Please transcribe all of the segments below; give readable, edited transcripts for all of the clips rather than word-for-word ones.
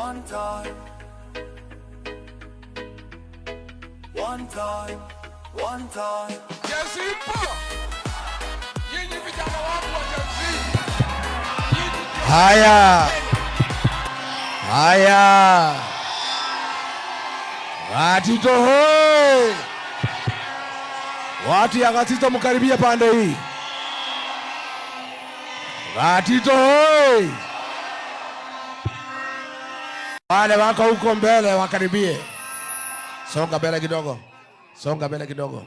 One time. One time. One time. Jazzy po. Yini vijana wangu wa Jazzy. Haya. Haya. Gatito hoi. Watu ya Gatito mkaribia pande hii. Gatito hoi. Wale wako huko mbele wakaribie. Songa mbele kidogo. Songa mbele kidogo.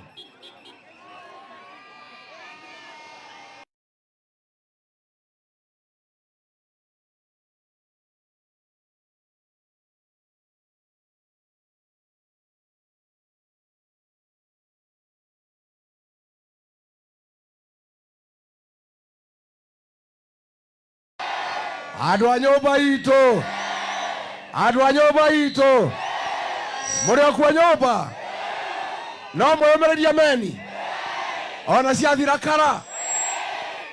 Adwanyoba ito. Adwanyoba ito. Muri kwa nyoba. No mwemere diameni. Ona cia thirakara.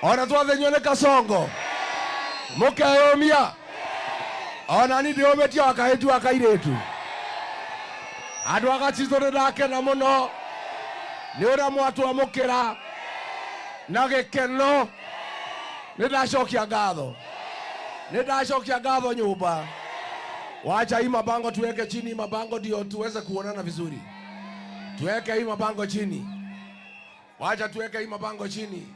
Ona twathenyo ne Kasongo. Mukeyomia. Ona ni ndiometio akahetu akairetu. Andu agacitore nake na muno. Ni ura mwatu amukira. Na gikeno. Ni ndacokia ngatho. Ni ndacokia ngatho nyumba. Wacha hii mabango tuweke chini, mabango ndio tuweze kuonana vizuri. Tuweke hii mabango chini. Wacha tuweke hii mabango chini.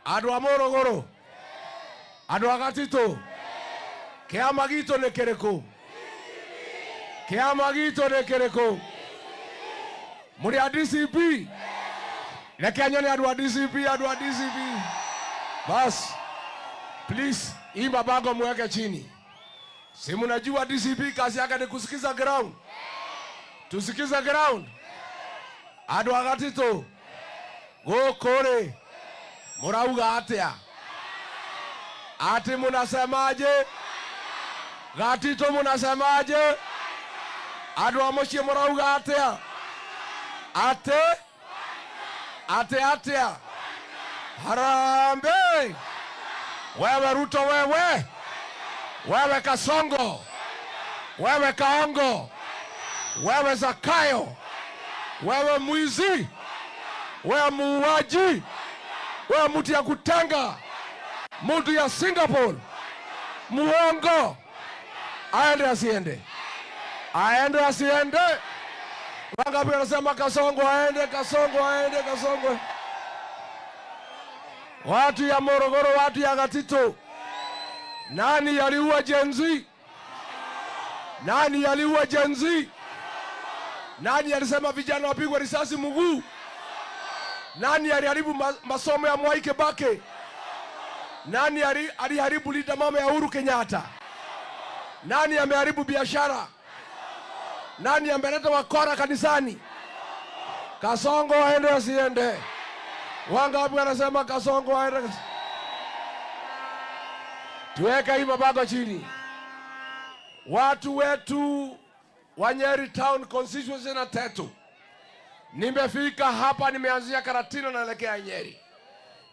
Andu a Morogoro. Andu a Gatito. Kiama gitu ni kiriko. Kiama gitu ni kiriko. Muri a DCP. Reke nyone andu a DCP, andu a DCP. Bas. Please, hii mabango muweke chini. Si mnajua DCP kazi yake ni kusikiza ground. Tusikiza ground. Andu a Gatito. Gukuri. Murauga atia. Ati munasemaje? Gatito munasemaje? Andu a mucii murauga atia. Ate atia. Harambe. Wewe Ruto wewe. Wewe Kasongo. Wewe Kaongo. Wewe Zakayo. Wewe mwizi. Wewe muuaji. Wewe mtu ya kutenga. Mtu ya Singapore. Muongo. Aende asiende. Aende asiende. Wangapi wanasema Kasongo aende, Kasongo aende, Kasongo. Watu ya Morogoro, watu ya Gatito. Nani aliua Gen Z? Nani aliua Gen Z? Nani alisema vijana wapigwe risasi mguu? Nani aliharibu masomo ya Mwai Kibaki? Nani aliharibu linda mama ya Uhuru Kenyatta? Nani ameharibu biashara? Nani ameleta wakora kanisani? Kasongo aende asiende? Wangapi wanasema Kasongo aende? Tuweka hii mabango chini. Watu wetu wa Nyeri Town Constituency na Tetu. Nimefika hapa, nimeanzia Karatina naelekea Nyeri.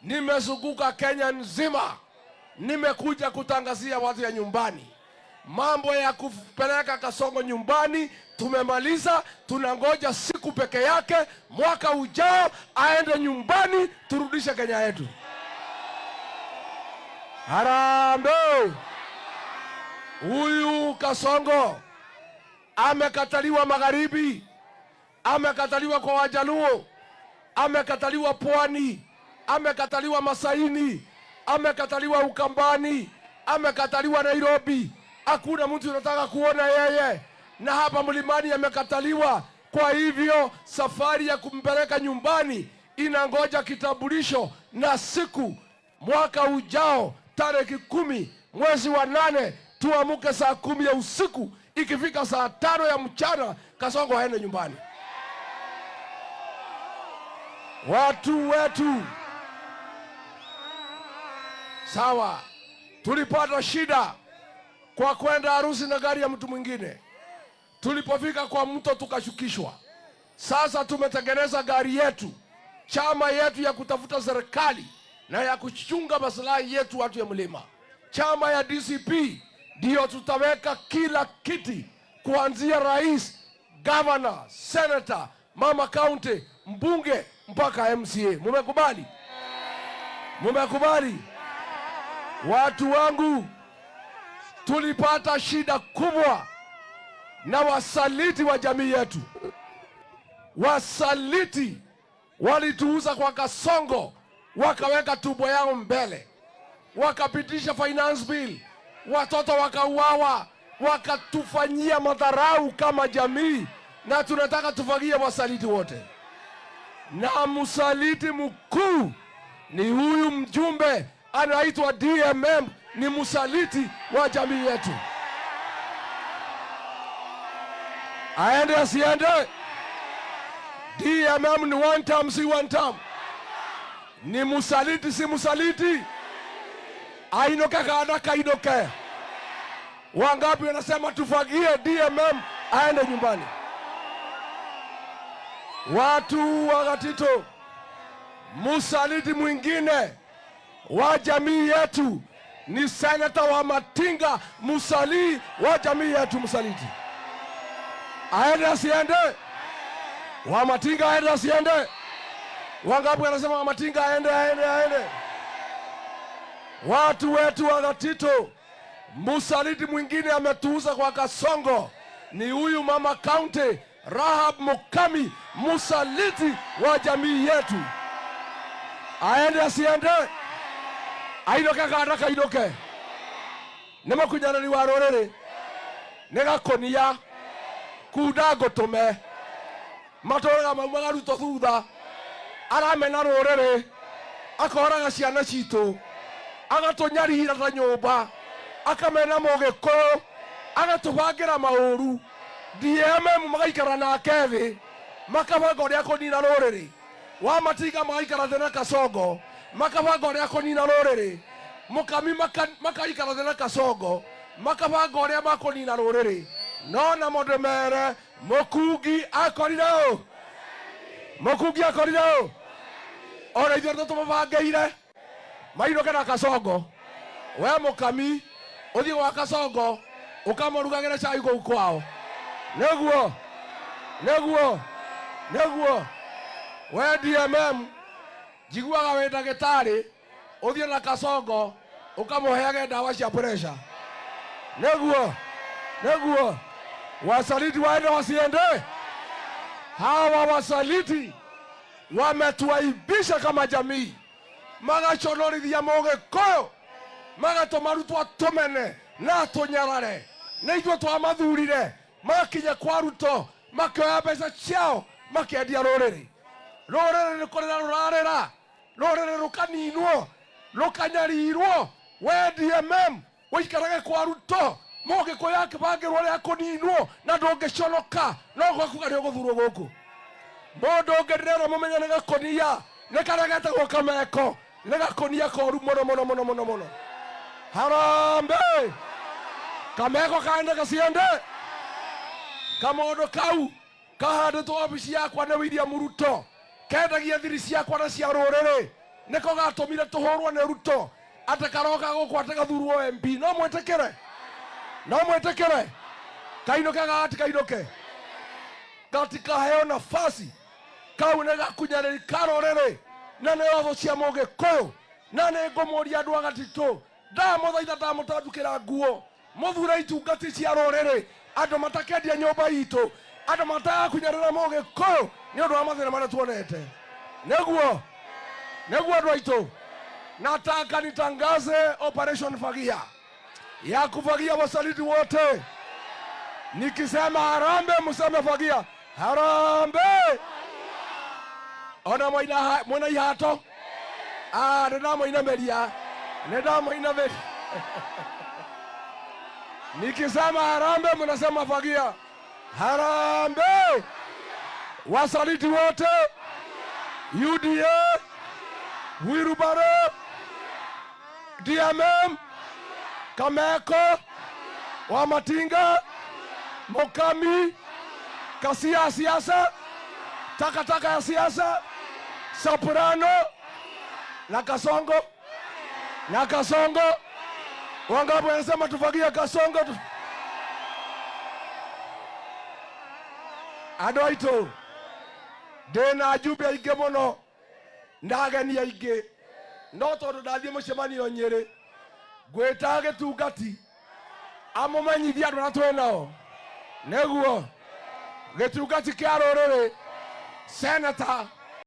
Nimezunguka Kenya nzima. Nimekuja kutangazia watu ya nyumbani. Mambo ya kupeleka Kasongo nyumbani tumemaliza, tunangoja siku peke yake, mwaka ujao aende nyumbani, turudishe Kenya yetu. Harambe. Huyu Kasongo amekataliwa magharibi, amekataliwa kwa Wajaluo, amekataliwa Pwani, amekataliwa Masaini, amekataliwa Ukambani, amekataliwa Nairobi. Hakuna mtu anataka kuona yeye. Na hapa Mlimani amekataliwa. Kwa hivyo safari ya kumpeleka nyumbani inangoja kitambulisho, na siku mwaka ujao tarehe 10 mwezi wa 8 tuamuke saa 10 ya usiku, ikifika saa 5 ya mchana Kasongo aende nyumbani. Watu wetu sawa, tulipata shida kwa kwenda harusi na gari ya mtu mwingine. Tulipofika kwa mto tukashukishwa. Sasa tumetengeneza gari yetu, chama yetu ya kutafuta serikali na ya kuchunga maslahi yetu watu ya mlima. Chama ya DCP ndio tutaweka kila kiti kuanzia rais, governor, senator, mama county, mbunge mpaka MCA. Mumekubali? Mumekubali? Watu wangu, tulipata shida kubwa na wasaliti wa jamii yetu. Wasaliti walituuza kwa kasongo, wakaweka tumbo yao mbele, wakapitisha finance bill, watoto wakauawa, wakatufanyia madharau kama jamii, na tunataka tufagie wasaliti wote. Na msaliti mkuu ni huyu mjumbe anaitwa DMM, ni msaliti wa jamii yetu. Aende asiende? DMM ni one term, si one term? Ni msaliti, si msaliti? Ainoke kada kainoke. Wangapi wanasema tufagie DMM aende nyumbani? Watu wa Gatito, msaliti mwingine wa jamii yetu ni seneta wa Matinga, msaliti wa jamii yetu, msaliti. Aende asiende? Wa Matinga aende asiende? Wangapi wanasema wa Matinga aende? Watu wetu wa Gatito, msaliti mwingine ametuuza kwa kasongo ni huyu mama county Rahab Mukami, msaliti wa jamii yetu. Aende asiende? Ainoke kada kainoke. Nema kunyanani wa rorere negakonia kudago tome matora mamaru to thutha aramena rorere akoraga ciana citu agatonyarihira ta nyumba akamena mogeko agatubangira mauru DMM magaikara nake thi makabanga uria kunina rorere wa Matinga magaikara thina kasongo makabanga uria kunina rorere Mukami makaikara thina kasongo makabanga uria makunina rorere no na modemere Mukungi akoriro ora ithuĩ tũmũbangeire mainũke na kasongo. We Mukami ũthiĩ gwa kasongo ũkamũrugagĩra cai kũu kwao. Nĩguo we DMM njiguaga wĩ ndagĩtarĩ ũthiĩ na kasongo ũkamũheage ndawa cia pressure. Nĩguo wasaliti waende wasiende? Hawa wasaliti wametuaibisha kama jamii, magaconorithia Mũgĩkũyũ, magatũma arutwo tũmene na tũnyarare, na ithuĩ twamathurire makinya kwa Ruto makĩoya mbeca ciao makĩendia rũrĩrĩ. Rũrĩrĩ nĩ kũrĩra rũrarĩra, rũrĩrĩ rũkaninwo rũkanyarirwo. We DMM ũikarage kwa Ruto Mũgĩkũyũ akĩbangĩrwo ũrĩa kũninwo na ndũngĩconoka, no gwakuga nĩ ũgũthurwo gũkũ. Mũndũ ũngĩ ndĩrerwo mũmenye nĩ gakonia, nĩ karĩa getagwo Kameko, nĩ gakonia koru mũno. Harambee! Kameko kaende gasiende? Kamondo kau kahandĩtwo obici yakwa nĩ William Ruto, kendagia thiri ciakwa na cia rũrĩrĩ, nĩko gatũmire tũhũrwo nĩ Ruto atĩ karoka gũkũ atĩ gathurwo MP. No mwĩtĩkĩre? Kainũke kainũke gatikaheo nafasi. Kau nĩ gakunyanĩri ka rũrĩrĩ na nĩ otho cia Mũgĩkũyũ, na nĩ ngũmũria andũ a Gatito, ndamũthaitha ndamũtandũkĩra nguo mũthure itungati cia rũrĩrĩ, andũ matakendia nyũmba itũ, andũ matagakunyanĩra Mũgĩkũyũ nĩ ũndũ wa mathĩna marĩa tuonete. Nĩguo andũ aitũ, nataka nitangaze Operation Fagia ya kufagia wasaliti wote. Nikisema harambe, mseme fagia. Harambe! Ona mwana ihato? Nenda inameria. Nikisema harambe, mnasema fagia. Harambe! Wasaliti wote, UDA, Wilbaro, DMM, Kameko, wa Matinga, Mukami, kasia ya siasa, takataka ya siasa, Soprano, na Kasongo, Wangapi wanasema tufagie Kasongo? Andũ aitũ ndĩna ajumbe aingĩ mũno na ageni aingĩ, no tondũ ndathiĩ mũcemanio Nyĩrĩ ngwĩta gĩtungati amũmenyithia andũ arĩa twĩ nao. Nĩguo gĩtungati kĩa rũrĩrĩ Senator